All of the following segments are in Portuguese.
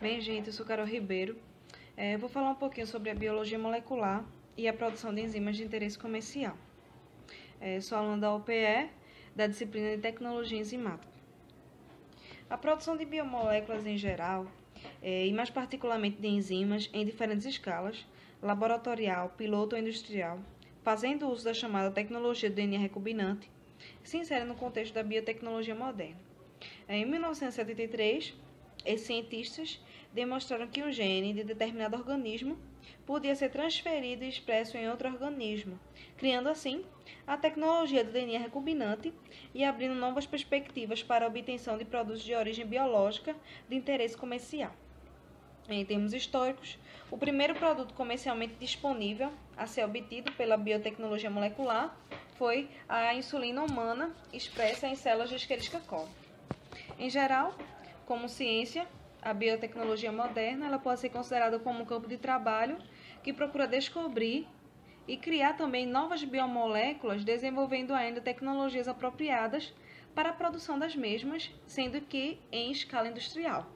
Bem, gente, eu sou Carol Ribeiro. Eu vou falar um pouquinho sobre a biologia molecular e a produção de enzimas de interesse comercial. Sou aluna da UPE, da disciplina de Tecnologia Enzimática. A produção de biomoléculas em geral, e mais particularmente de enzimas em diferentes escalas, laboratorial, piloto ou industrial, fazendo uso da chamada tecnologia do DNA recombinante, se insere no contexto da biotecnologia moderna. Em 1973, esses cientistas demonstraram que um gene de determinado organismo podia ser transferido e expresso em outro organismo, criando assim a tecnologia do DNA recombinante e abrindo novas perspectivas para a obtenção de produtos de origem biológica de interesse comercial. Em termos históricos, o primeiro produto comercialmente disponível a ser obtido pela biotecnologia molecular foi a insulina humana expressa em células de Escherichia coli. Em geral, como ciência, a biotecnologia moderna ela pode ser considerada como um campo de trabalho que procura descobrir e criar também novas biomoléculas, desenvolvendo ainda tecnologias apropriadas para a produção das mesmas, sendo que em escala industrial.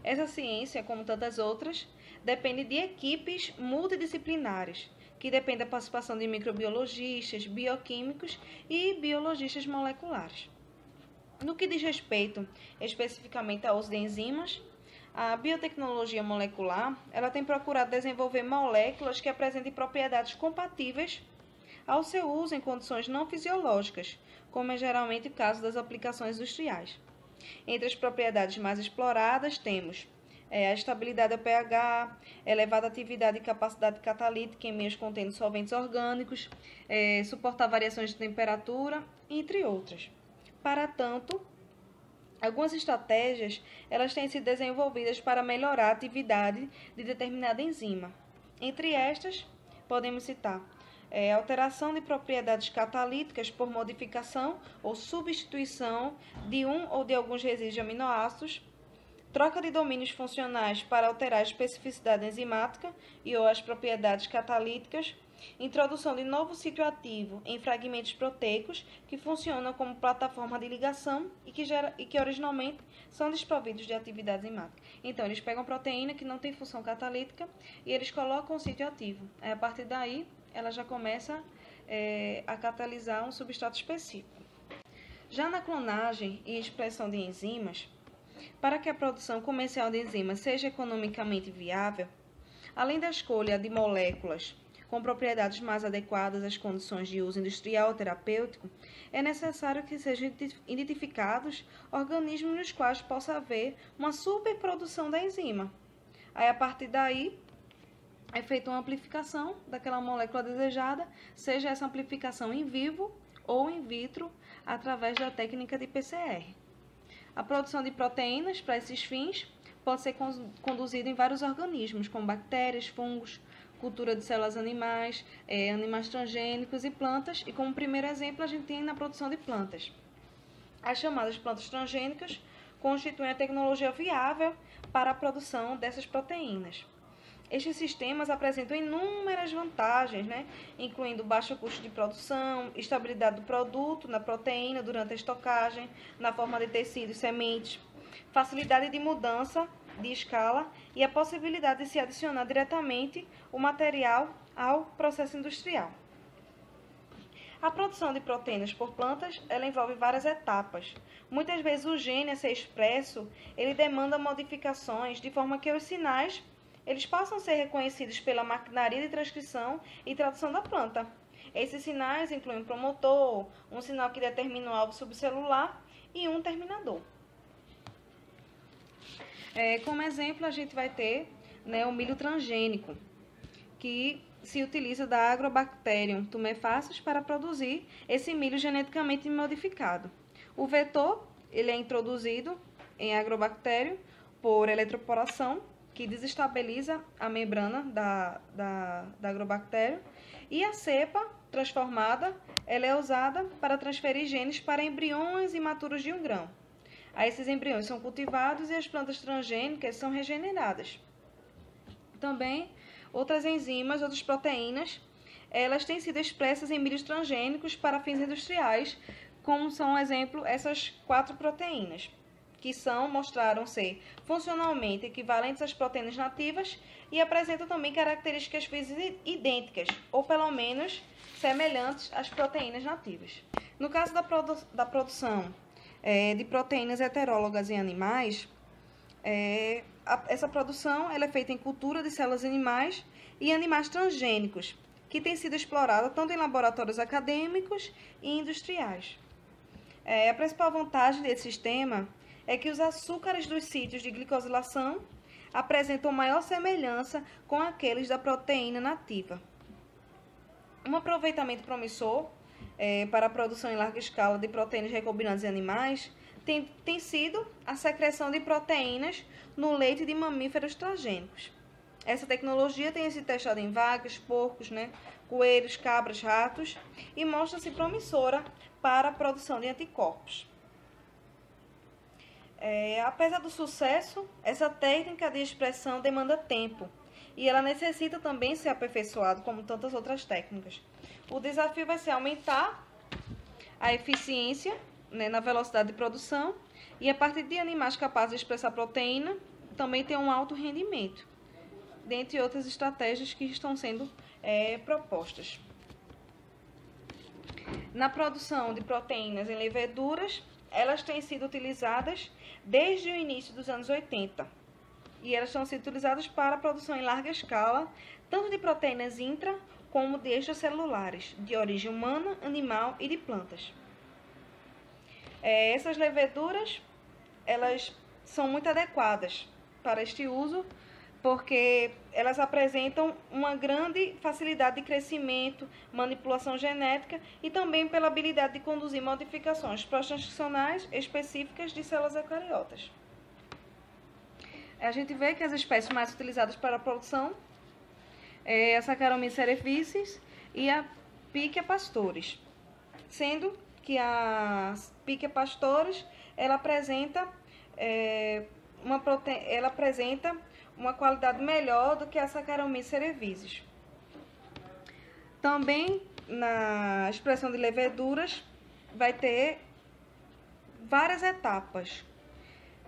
Essa ciência, como tantas outras, depende de equipes multidisciplinares, que dependem da participação de microbiologistas, bioquímicos e biologistas moleculares. No que diz respeito especificamente ao uso de enzimas, a biotecnologia molecular ela tem procurado desenvolver moléculas que apresentem propriedades compatíveis ao seu uso em condições não fisiológicas, como é geralmente o caso das aplicações industriais. Entre as propriedades mais exploradas temos a estabilidade ao pH, elevada atividade e capacidade catalítica em meios contendo solventes orgânicos, suportar variações de temperatura, entre outras. Para tanto, algumas estratégias elas têm sido desenvolvidas para melhorar a atividade de determinada enzima. Entre estas, podemos citar alteração de propriedades catalíticas por modificação ou substituição de um ou de alguns resíduos de aminoácidos, troca de domínios funcionais para alterar a especificidade enzimática e ou as propriedades catalíticas, introdução de novo sítio ativo em fragmentos proteicos que funcionam como plataforma de ligação e que originalmente são desprovidos de atividade enzimática. Então, eles pegam proteína que não tem função catalítica e eles colocam o sítio ativo. A partir daí, ela já começa a catalisar um substrato específico. Já na clonagem e expressão de enzimas, para que a produção comercial de enzimas seja economicamente viável, além da escolha de moléculas com propriedades mais adequadas às condições de uso industrial ou terapêutico, é necessário que sejam identificados organismos nos quais possa haver uma superprodução da enzima. Aí, a partir daí, é feita uma amplificação daquela molécula desejada, seja essa amplificação em vivo ou in vitro, através da técnica de PCR. A produção de proteínas para esses fins pode ser conduzida em vários organismos, como bactérias, fungos, cultura de células animais, animais transgênicos e plantas. E como primeiro exemplo, a gente tem na produção de plantas. As chamadas plantas transgênicas constituem a tecnologia viável para a produção dessas proteínas. Estes sistemas apresentam inúmeras vantagens, incluindo baixo custo de produção, estabilidade do produto na proteína durante a estocagem, na forma de tecidos e sementes, facilidade de mudança de escala e a possibilidade de se adicionar diretamente o material ao processo industrial. A produção de proteínas por plantas ela envolve várias etapas. Muitas vezes o gene a ser expresso ele demanda modificações de forma que os sinais eles passam a ser reconhecidos pela maquinaria de transcrição e tradução da planta. Esses sinais incluem um promotor, um sinal que determina o alvo subcelular e um terminador. Como exemplo, a gente vai ter o milho transgênico, que se utiliza da Agrobacterium tumefaciens para produzir esse milho geneticamente modificado. O vetor ele é introduzido em Agrobacterium por eletroporação, que desestabiliza a membrana da Agrobacterium, e a cepa transformada ela é usada para transferir genes para embriões imaturos de um grão. Aí esses embriões são cultivados e as plantas transgênicas são regeneradas. Também outras enzimas, outras proteínas, elas têm sido expressas em milhos transgênicos para fins industriais, como são, exemplo, essas 4 proteínas. que mostraram ser funcionalmente equivalentes às proteínas nativas e apresentam também características físicas idênticas, ou pelo menos semelhantes às proteínas nativas. No caso da produção de proteínas heterólogas em animais, essa produção ela é feita em cultura de células animais e animais transgênicos, que tem sido explorada tanto em laboratórios acadêmicos e industriais. A principal vantagem desse sistema é que os açúcares dos sítios de glicosilação apresentam maior semelhança com aqueles da proteína nativa. Um aproveitamento promissor para a produção em larga escala de proteínas recombinantes em animais tem sido a secreção de proteínas no leite de mamíferos transgênicos. Essa tecnologia tem sido testada em vacas, porcos, coelhos, cabras, ratos e mostra-se promissora para a produção de anticorpos. Apesar do sucesso, essa técnica de expressão demanda tempo e ela necessita também ser aperfeiçoada, como tantas outras técnicas. O desafio vai ser aumentar a eficiência na velocidade de produção e, a partir de animais capazes de expressar proteína, também ter um alto rendimento, dentre outras estratégias que estão sendo propostas. Na produção de proteínas em leveduras, elas têm sido utilizadas desde o início dos anos 80 e elas estão sendo utilizadas para a produção em larga escala, tanto de proteínas intra como de extracelulares, de origem humana, animal e de plantas. Essas leveduras, elas são muito adequadas para este uso, porque elas apresentam uma grande facilidade de crescimento, manipulação genética e também pela habilidade de conduzir modificações pró-transcricionais específicas de células eucariotas. A gente vê que as espécies mais utilizadas para a produção é a Saccharomyces cerevisiae e a Pichia pastores, sendo que a Pichia pastores ela apresenta uma qualidade melhor do que a Saccharomyces cerevisiae. Também na expressão de leveduras vai ter várias etapas,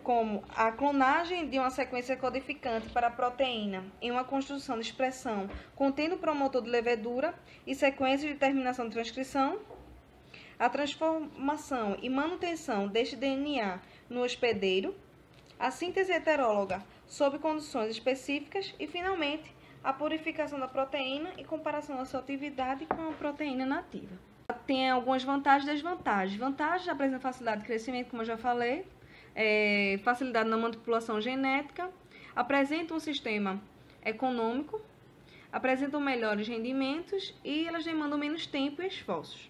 como a clonagem de uma sequência codificante para a proteína em uma construção de expressão contendo promotor de levedura e sequência de terminação de transcrição, a transformação e manutenção deste DNA no hospedeiro, a síntese heteróloga sob condições específicas e, finalmente, a purificação da proteína e comparação da sua atividade com a proteína nativa. Tem algumas vantagens e desvantagens. Vantagens: apresenta facilidade de crescimento, como eu já falei, facilidade na manipulação genética, apresenta um sistema econômico, apresentam melhores rendimentos e elas demandam menos tempo e esforços.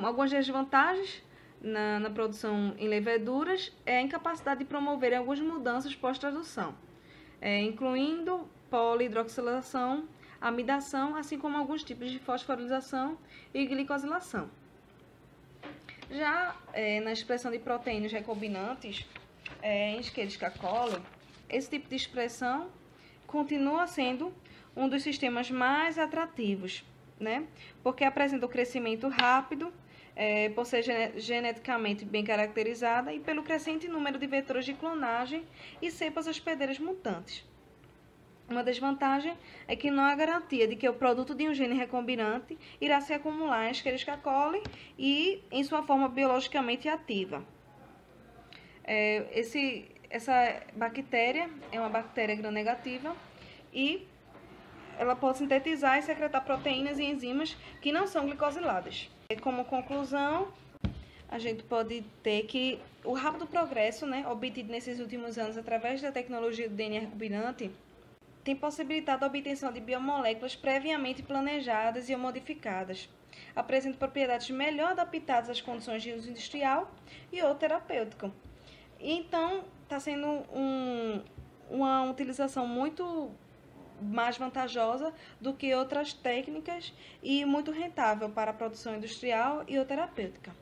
Algumas desvantagens na produção em leveduras é a incapacidade de promover algumas mudanças pós-tradução, incluindo polihidroxilação, amidação, assim como alguns tipos de fosforilação e glicosilação. Já na expressão de proteínas recombinantes em Escherichia coli, esse tipo de expressão continua sendo um dos sistemas mais atrativos, porque apresenta o crescimento rápido, por ser geneticamente bem caracterizada e pelo crescente número de vetores de clonagem e cepas hospedeiras mutantes. Uma desvantagem é que não há garantia de que o produto de um gene recombinante irá se acumular em Escherichia coli e em sua forma biologicamente ativa. Essa bactéria é uma bactéria gram-negativa e ela pode sintetizar e secretar proteínas e enzimas que não são glicosiladas. Como conclusão, a gente pode ter que o rápido progresso obtido nesses últimos anos através da tecnologia do DNA recombinante tem possibilitado a obtenção de biomoléculas previamente planejadas e modificadas. Apresentam propriedades melhor adaptadas às condições de uso industrial e ou terapêutico. Então, está sendo uma utilização muito mais vantajosa do que outras técnicas e muito rentável para a produção industrial e ou terapêutica.